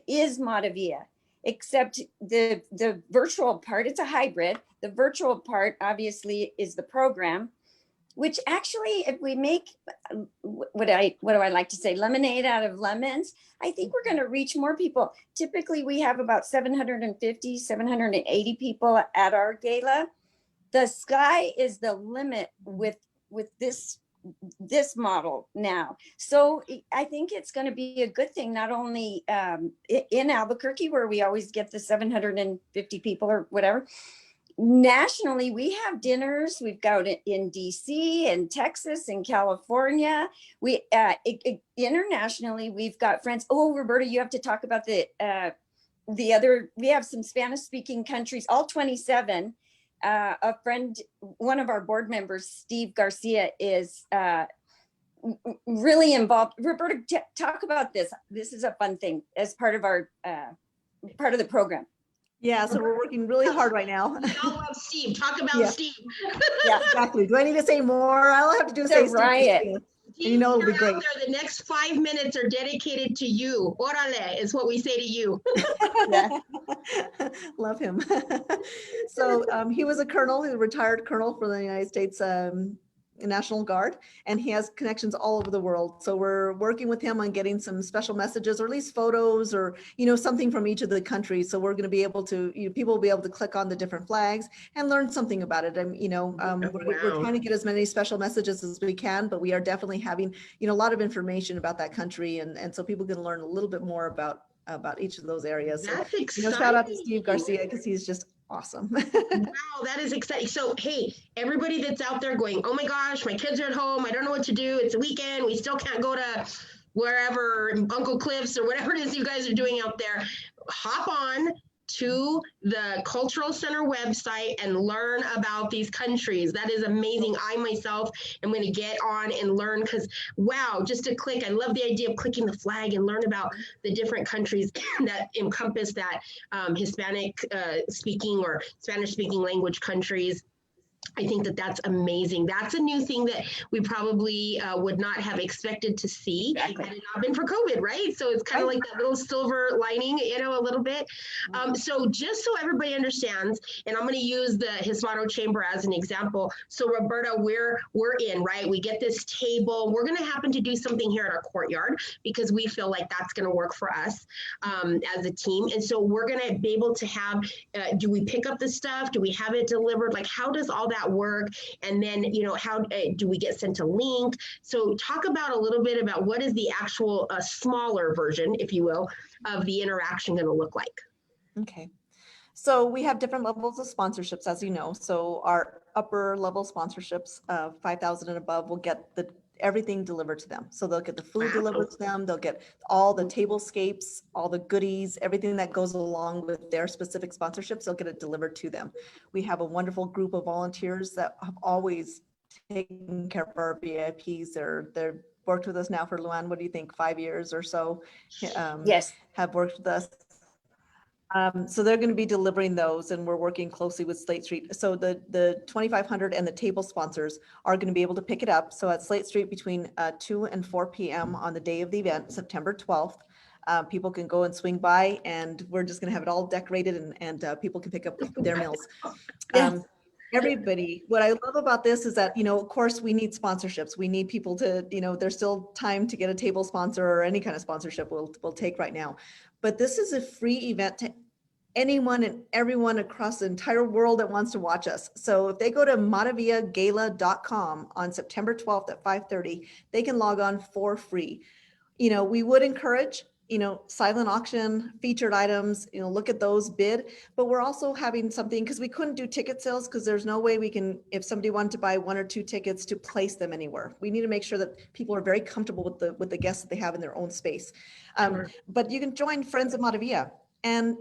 is Matavia, except the virtual part, it's a hybrid. The virtual part obviously is the program, which actually, if we make, what do I like to say, lemonade out of lemons, I think we're going to reach more people. Typically we have about 750, 780 people at our gala. The sky is the limit with this this model now. So I think it's going to be a good thing, not only in Albuquerque, where we always get the 750 people or whatever. Nationally, we have dinners. We've got it in DC and Texas and California. We internationally, we've got friends. Oh, Roberta, you have to talk about the other. We have some Spanish-speaking countries, all 27. A friend, one of our board members, Steve Garcia, is really involved. Roberta, talk about this. This is a fun thing as part of our part of the program. Yeah, so we're working really hard right now. We all love Steve. Talk about Steve. Yeah, exactly. Do I need to say more? All I have to do is say Riot. Steve. And you know it'll be great. The next 5 minutes are dedicated to you. Orale is what we say to you. Yeah. Love him. So he was a colonel, he was a retired colonel for the United States National Guard, and he has connections all over the world. So we're working with him on getting some special messages, or at least photos, or something from each of the countries. So we're going to be able to, people will be able to click on the different flags and learn something about it. And we're trying to get as many special messages as we can, but we are definitely having a lot of information about that country, and so people can learn a little bit more about each of those areas. That's so, exciting. Shout out to Steve Garcia, because he's just awesome. Wow, that is exciting. So, hey, everybody that's out there going, oh my gosh, my kids are at home. I don't know what to do. It's a weekend. We still can't go to wherever, Uncle Cliff's or whatever it is you guys are doing out there. Hop on to the Cultural Center website and learn about these countries. That is amazing. I myself am going to get on and learn, because wow, just to click, I love the idea of clicking the flag and learn about the different countries that encompass that Hispanic speaking or Spanish speaking language countries. I think that that's amazing. That's a new thing that we probably would not have expected to see had it not been for COVID, right? So it's kind of like that little silver lining, a little bit. So just so everybody understands, and I'm going to use the Hispano Chamber as an example. So Roberta, we're in, right? We get this table. We're going to happen to do something here at our courtyard because we feel like that's going to work for us as a team. And so we're going to be able to have, do we pick up the stuff? Do we have it delivered? Like, how does all that work? And then how do we get sent a link? So talk about a little bit about what is the actual smaller version, if you will, of the interaction going to look like. Okay, so we have different levels of sponsorships, as you know. So our upper level sponsorships, 5,000 and above, will get everything delivered to them. So they'll get the food delivered to them. They'll get all the tablescapes, all the goodies, everything that goes along with their specific sponsorships. They'll get it delivered to them. We have a wonderful group of volunteers that have always taken care of our VIPs. They're worked with us now for, Luann, what do you think, 5 years or so? Yes. Have worked with us. So they're going to be delivering those, and we're working closely with Slate Street. So the 2,500 and the table sponsors are going to be able to pick it up. So at Slate Street between 2 and 4 p.m. on the day of the event, September 12th, people can go and swing by, and we're just going to have it all decorated, and people can pick up their meals. Everybody, what I love about this is that, of course, we need sponsorships. We need people to, there's still time to get a table sponsor or any kind of sponsorship we'll take right now. But this is a free event to anyone and everyone across the entire world that wants to watch us. So if they go to mataviagala.com on September 12th at 5:30, they can log on for free. We would encourage, silent auction, featured items, look at those, bid, but we're also having something, because we couldn't do ticket sales, because there's no way we can, if somebody wanted to buy 1 or 2 tickets, to place them anywhere. We need to make sure that people are very comfortable with the guests that they have in their own space. But you can join Friends of Matavia, and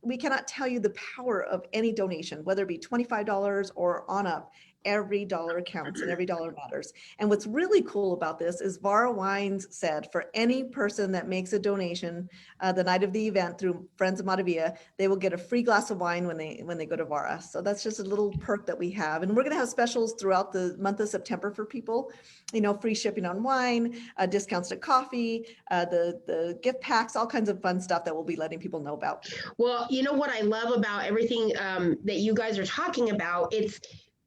we cannot tell you the power of any donation, whether it be $25 or on up. Every dollar counts and every dollar matters. And what's really cool about this is Vara Wines said for any person that makes a donation the night of the event through Friends of Matavia, they will get a free glass of wine when they go to Vara. So that's just a little perk that we have. And we're going to have specials throughout the month of September for people, free shipping on wine, discounts to coffee, the gift packs, all kinds of fun stuff that we'll be letting people know about. Well, what I love about everything that you guys are talking about,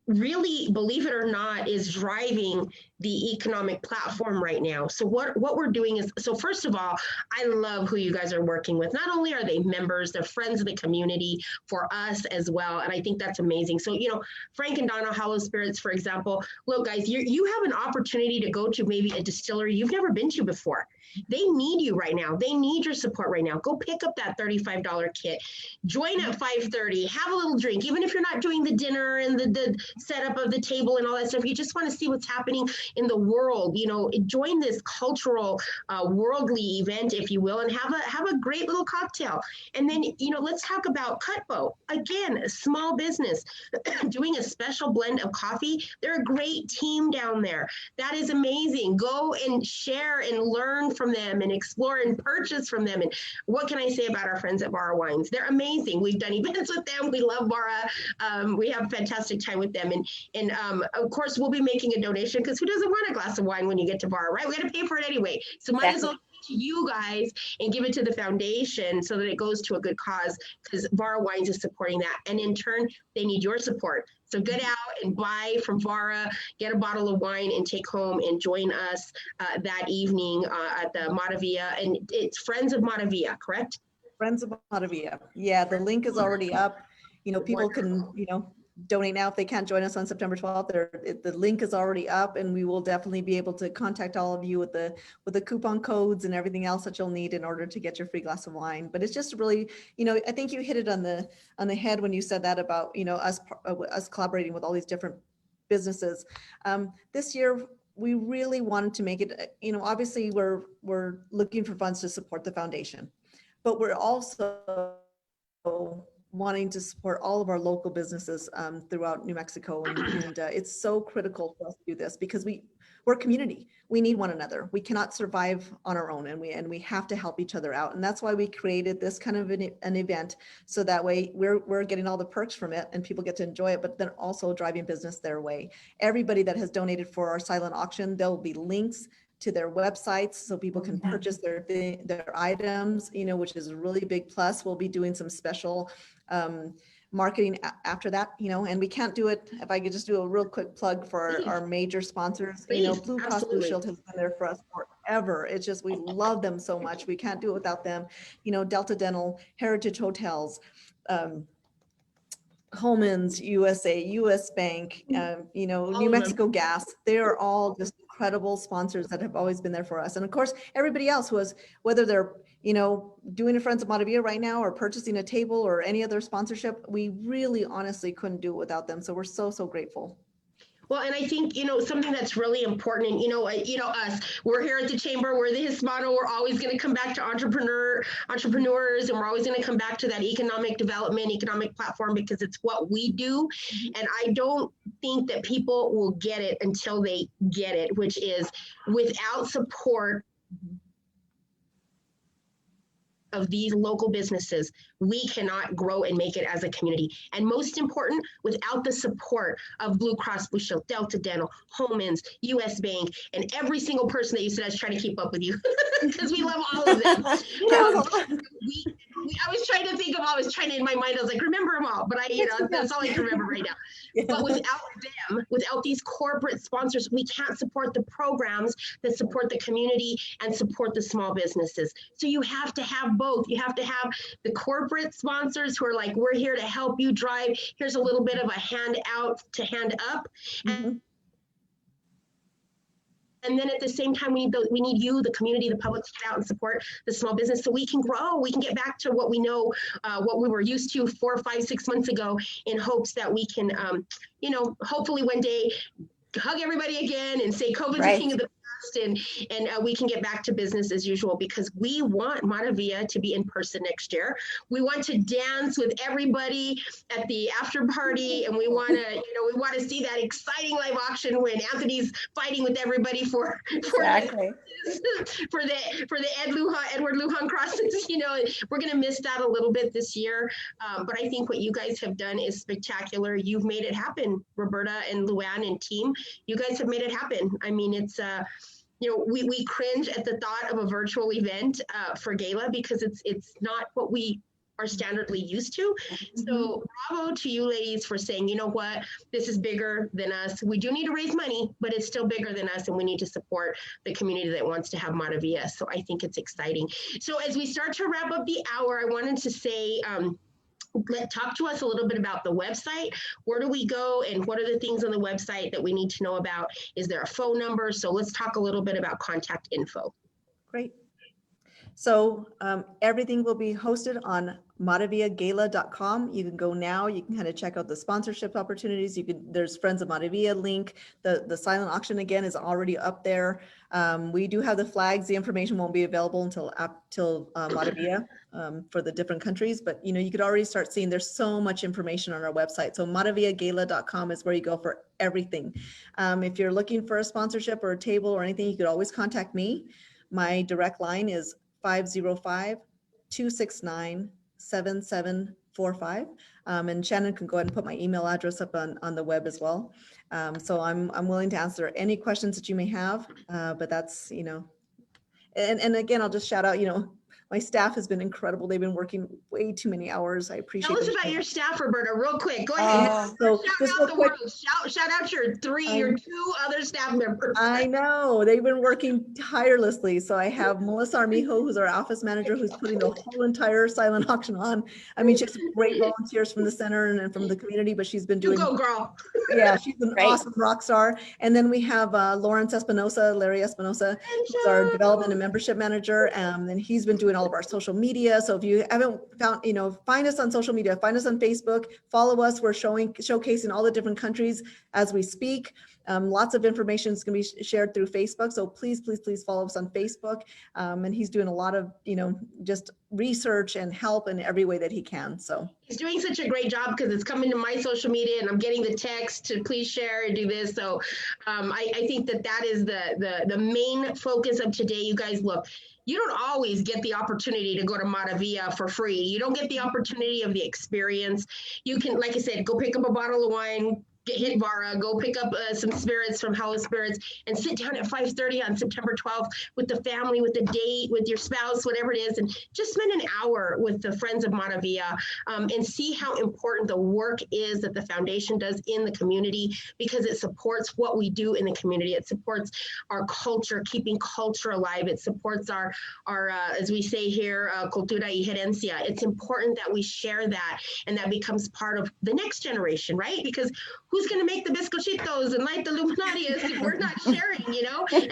really, believe it or not, is driving the economic platform right now. So what we're doing is, so first of all, I love who you guys are working with. Not only are they members, they're friends of the community for us as well. And I think that's amazing. So, Frank and Donna, Hollow Spirits, for example, look, guys, you have an opportunity to go to maybe a distillery you've never been to before. They need you right now. They need your support right now. Go pick up that $35 kit. Join at 5:30. Have a little drink. Even if you're not doing the dinner and the setup of the table and all that stuff, you just want to see what's happening in the world. Join this cultural, worldly event, if you will, and have a great little cocktail. And then, let's talk about Cutboat. Again, a small business doing a special blend of coffee. They're a great team down there. That is amazing. Go and share and learn from them and explore and purchase from them. And what can I say about our friends at Barra Wines? They're amazing. We've done events with them. We love Barra. We have a fantastic time with them. And of course, we'll be making a donation, because who doesn't want a glass of wine when you get to Barra, right? We got to pay for it anyway. So might as well give it to you guys and give it to the foundation so that it goes to a good cause, because Barra Wines is supporting that. And in turn, they need your support. So get out and buy from Vara, get a bottle of wine and take home and join us that evening at the Matavia. And it's Friends of Matavia, correct? Friends of Matavia. Yeah, the link is already up. People can, donate now if they can't join us on September 12th. The link is already up, and we will definitely be able to contact all of you with the coupon codes and everything else that you'll need in order to get your free glass of wine. But it's just really, I think you hit it on the head when you said that about, us collaborating with all these different businesses. This year, we really wanted to make it, obviously we're looking for funds to support the foundation, but we're also wanting to support all of our local businesses throughout New Mexico. And it's so critical for us to do this, because we're a community. We need one another. We cannot survive on our own, and we have to help each other out. And that's why we created this kind of an event, so that way we're getting all the perks from it and people get to enjoy it, but then also driving business their way. Everybody that has donated for our silent auction, there will be links to their websites so people can purchase their items, which is a really big plus. We'll be doing some special marketing after that, and we can't do it. If I could just do a real quick plug for our major sponsors, Blue Cross Blue Shield has been there for us forever. It's just, we love them so much. We can't do it without them. Delta Dental, Heritage Hotels, Holman's USA, US Bank, New Mexico Gas. They are all just incredible sponsors that have always been there for us. And of course, everybody else who has, whether they're, doing a Friends of Matavia right now or purchasing a table or any other sponsorship, we really honestly couldn't do it without them. So we're so, so grateful. Well, and I think, something that's really important, and, us, we're here at the Chamber, we're the Hispano, we're always going to come back to entrepreneurs, and we're always going to come back to that economic development, economic platform, because it's what we do. And I don't think that people will get it until they get it, which is without support of these local businesses, we cannot grow and make it as a community. And most important, without the support of Blue Cross Blue Shield, Delta Dental, Holman's, US Bank, and every single person that you said, I was trying to keep up with you, because we love all of them. I was trying to think of, in my mind, I was like, remember them all, but that's all I can remember right now. Yeah. But without them, without these corporate sponsors, we can't support the programs that support the community and support the small businesses. So you have to have both. You have to have the corporate sponsors who are like, we're here to help you drive. Here's a little bit of a hand out to hand up. And then at the same time, we need you, the community, the public, to get out and support the small business so we can grow. We can get back to what we know, what we were used to 4, 5, 6 months ago, in hopes that we can, hopefully one day hug everybody again and say COVID's the king of the past, and we can get back to business as usual, because we want Matavia to be in person next year. We want to dance with everybody at the after party, and we want to see that exciting live auction when Anthony's fighting with everybody for the Edward Lujan crosses. We're going to miss that a little bit this year, but I think what you guys have done is spectacular. You've made it happen, Roberta and Luann and team. You guys have made it happen. I mean, it's we cringe at the thought of a virtual event for Gala, because it's not what we are standardly used to. So bravo to you ladies for saying, you know what, this is bigger than us. We do need to raise money, but it's still bigger than us, and we need to support the community that wants to have Maravilla. So I think it's exciting. So as we start to wrap up the hour, I wanted to say, talk to us a little bit about the website. Where do we go, and what are the things on the website that we need to know about? Is there a phone number? So let's talk a little bit about contact info. Great. So everything will be hosted on maravillagala.com. You can go now. You can kind of check out the sponsorship opportunities. There's Friends of Maravilla link. The silent auction again is already up there. We do have the flags. The information won't be available until Maravilla for the different countries. But you could already start seeing there's so much information on our website. So maravillagala.com is where you go for everything. If you're looking for a sponsorship or a table or anything, you could always contact me. My direct line is 505-269-7745. And Shannon can go ahead and put my email address up on the web as well. So I'm willing to answer any questions that you may have, but that's, and again, I'll just shout out, my staff has been incredible. They've been working way too many hours. I appreciate it. Tell us about your staff, Roberta, real quick. Go ahead. So shout out the world. Shout out your two other staff members. I know they've been working tirelessly. So I have Melissa Armijo, who's our office manager, who's putting the whole entire silent auction on. I mean, she has great volunteers from the center and from the community, but she's been doing. You go, girl. Yeah, she's an awesome rock star. And then we have Larry Espinosa, who's our development and membership manager, and he's been doing all of our social media. So if you haven't found, find us on social media, find us on Facebook, follow us. We're showcasing all the different countries as we speak. Lots of information is going to be shared through Facebook. So please follow us on Facebook. And he's doing a lot of, just research and help in every way that he can. So he's doing such a great job because it's coming to my social media and I'm getting the text to please share and do this. So I think that is the main focus of today. You guys, look, you don't always get the opportunity to go to Maravilla for free. You don't get the opportunity of the experience. You can, like I said, go pick up a bottle of wine, hit Vara, go pick up some spirits from Hello Spirits and sit down at 5:30 on September 12th with the family, with the date, with your spouse, whatever it is, and just spend an hour with the Friends of Maravilla and see how important the work is that the foundation does in the community, because it supports what we do in the community. It supports our culture, keeping culture alive. It supports our as we say here, Cultura y Herencia. It's important that we share that and that becomes part of the next generation, right? Because who's going to make the bizcochitos and light the luminarias if we're not sharing, And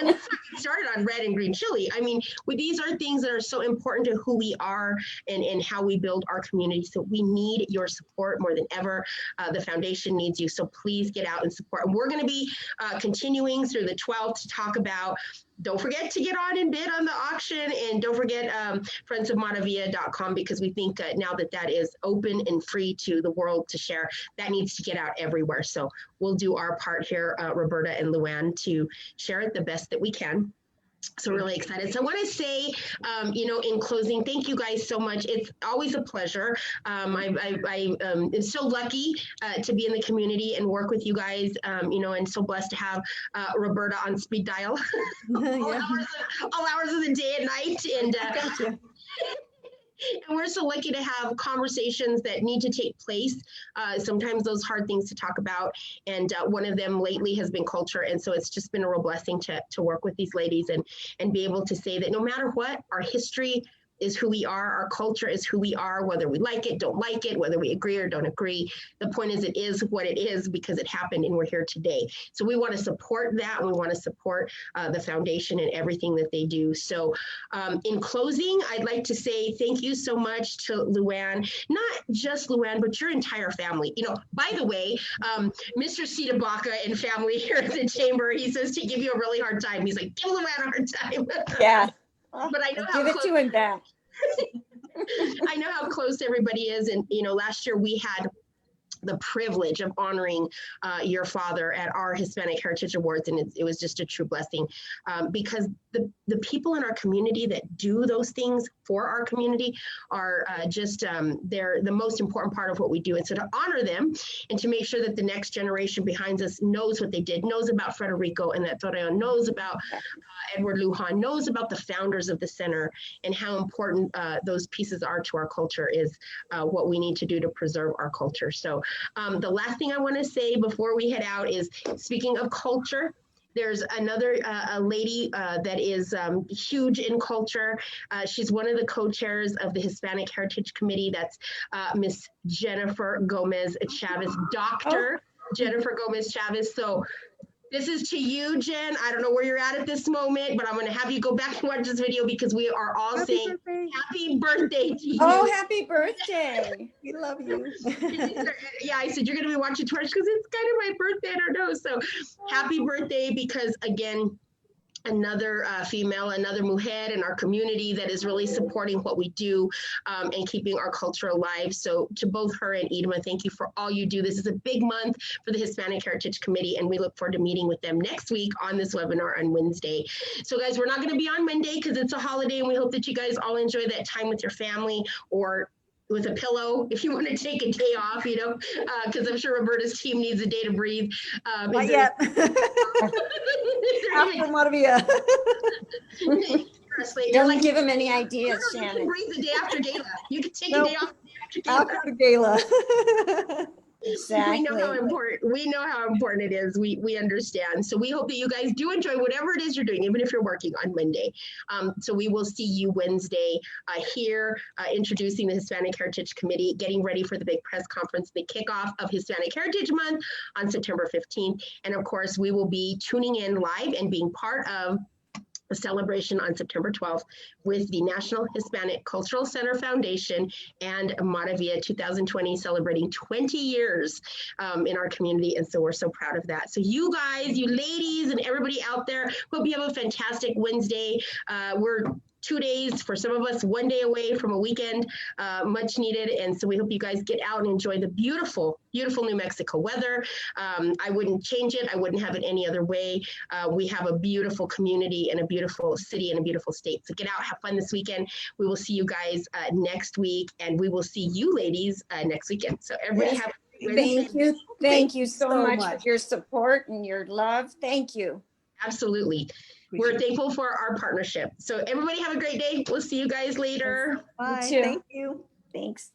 that's not get started on red and green chili. I mean, these are things that are so important to who we are and how we build our community. So we need your support more than ever. The foundation needs you. So please get out and support. And we're going to be continuing through the 12th to talk about. Don't forget to get on and bid on the auction, and don't forget friendsofmaravilla.com, because we think now that is open and free to the world to share, that needs to get out everywhere. So we'll do our part here, Roberta and Luann, to share it the best that we can. So really excited. So I want to say, in closing, thank you guys so much. It's always a pleasure. I am so lucky to be in the community and work with you guys, and so blessed to have Roberta on speed dial all hours of the day and night. And and we're so lucky to have conversations that need to take place. Sometimes those hard things to talk about. And one of them lately has been culture. And so it's just been a real blessing to work with these ladies and be able to say that no matter what, our history is who we are. Our culture is who we are, whether we like it, don't like it, whether we agree or don't agree. The point is, it is what it is because it happened and we're here today. So we want to support that. And we want to support the foundation and everything that they do. So in closing, I'd like to say thank you so much to Luann, not just Luann, but your entire family. By the way, Mr. Sitabaka and family here at the chamber, he says to give you a really hard time. He's like, give Luann a hard time. Yeah. But I know give it to him back. I know how close everybody is. And, last year we had the privilege of honoring your father at our Hispanic Heritage Awards. And it was just a true blessing because the people in our community that do those things for our community are they're the most important part of what we do. And so to honor them and to make sure that the next generation behind us knows what they did, knows about Federico and that Torreon, knows about Edward Lujan, knows about the founders of the center and how important those pieces are to our culture is what we need to do to preserve our culture. So the last thing I want to say before we head out is, speaking of culture, there's another a lady that is huge in culture. She's one of the co-chairs of the Hispanic Heritage Committee. That's Miss Jennifer Gomez Chavez, Dr. Jennifer Gomez Chavez. So this is to you, Jen. I don't know where you're at this moment, but I'm going to have you go back and watch this video because we are all saying happy birthday to you. Oh, happy birthday. We love you. Yeah, I said you're going to be watching Twitch because it's kind of my birthday. I don't know. So happy birthday, because again, another female, another mujer in our community that is really supporting what we do and keeping our culture alive. So to both her and Idema, thank you for all you do. This is a big month for the Hispanic Heritage Committee, and we look forward to meeting with them next week on this webinar on Wednesday. So guys, we're not going to be on Monday because it's a holiday, and we hope that you guys all enjoy that time with your family or with a pillow if you want to take a day off, you know, because I'm sure Roberta's team needs a day to breathe. Not yet. After Maravilla. Don't give him any ideas, Shannon. Breathe the day after gala. You can take a day off After the gala. Exactly. We know how important it is. We understand. So we hope that you guys do enjoy whatever it is you're doing, even if you're working on Monday. So we will see you Wednesday here, introducing the Hispanic Heritage Committee, getting ready for the big press conference, the kickoff of Hispanic Heritage Month on September 15th. And of course, we will be tuning in live and being part of a celebration on September 12th with the National Hispanic Cultural Center Foundation and Maravilla 2020, celebrating 20 years in our community. And so we're so proud of that. So you guys, you ladies, and everybody out there, hope you have a fantastic Wednesday. We're 2 days, for some of us, 1 day away from a weekend, much needed. And so we hope you guys get out and enjoy the beautiful, beautiful New Mexico weather. I wouldn't change it. I wouldn't have it any other way. We have a beautiful community and a beautiful city and a beautiful state. So get out, have fun this weekend. We will see you guys next week, and we will see you ladies next weekend. So everybody have a great Wednesday. Thank you so much for your support and your love. Thank you. Absolutely. We're thankful for our partnership. So everybody have a great day. We'll see you guys later. Bye. Thank you. Thanks.